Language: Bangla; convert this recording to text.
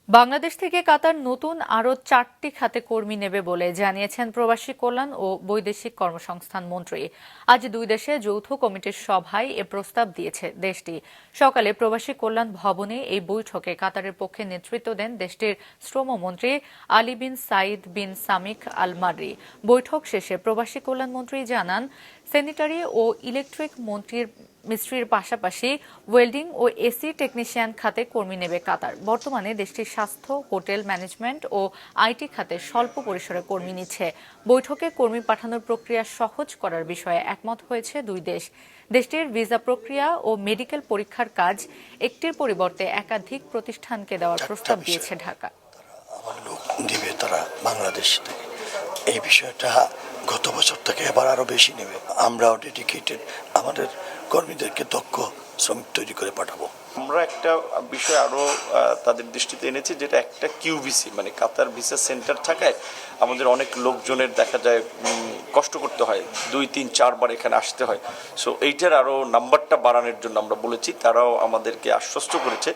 বাংলাদেশ থেকে কাতার নতুন আরও 4টি খাতে কর্মী নেবে বলে জানিয়েছেন প্রবাসী কল্যাণ ও বৈদেশিক কর্মসংস্থান মন্ত্রী। আজ দুই দেশে যৌথ কমিটির সভায় এ প্রস্তাব দিয়েছে দেশটি। সকালে প্রবাসী কল্যাণ ভবনে এই বৈঠকে কাতারের পক্ষে নেতৃত্ব দেন দেশটির শ্রমমন্ত্রী আলী বিন সাইদ বিন সামিক আল মাররি। বৈঠক শেষে প্রবাসী কল্যাণ মন্ত্রী জানান, স্যানিটারি ও ইলেকট্রিক মিস্ত্রির পাশাপাশি ওয়েল্ডিং ও এসি টেকনিশিয়ান খাতে কর্মী নেবে কাতার। বর্তমানে দেশটির স্বাস্থ্য, হোটেল ম্যানেজমেন্ট ও আইটি খাতে স্বল্প পরিসরে কর্মী নিচ্ছে। বৈঠকে কর্মী পাঠানোর প্রক্রিয়া সহজ করার বিষয়ে একমত হয়েছে দুই দেশ। দেশটির ভিসা প্রক্রিয়া ও মেডিকেল পরীক্ষার কাজ একটির পরিবর্তে একাধিক প্রতিষ্ঠানকে দেওয়ার প্রস্তাব দিয়েছে ঢাকা। আমার লোক দিবে তারা বাংলাদেশ থেকে, এই বিষয়টা গত বছর থেকে এবার আরো বেশি নেবে। আমরাও ডেডিকেটেড আমাদের কর্মীদেরকে দক্ষ শ্রমিক তৈরি করে পাঠাবো। আমরা একটা বিষয় আরো তাদের দৃষ্টিতে এনেছি, যেটা একটা কিউভিসি মানে কাতার ভিসা সেন্টার থাকায় আমাদের অনেক লোকজনের দেখা যায় কষ্ট করতে হয়, 2-3-4 বার এখানে আসতে হয়। সো এইটার আরো নাম্বারটা বাড়ানোর জন্য আমরা বলেছি, তারাও আমাদেরকে আশ্বস্ত করেছে।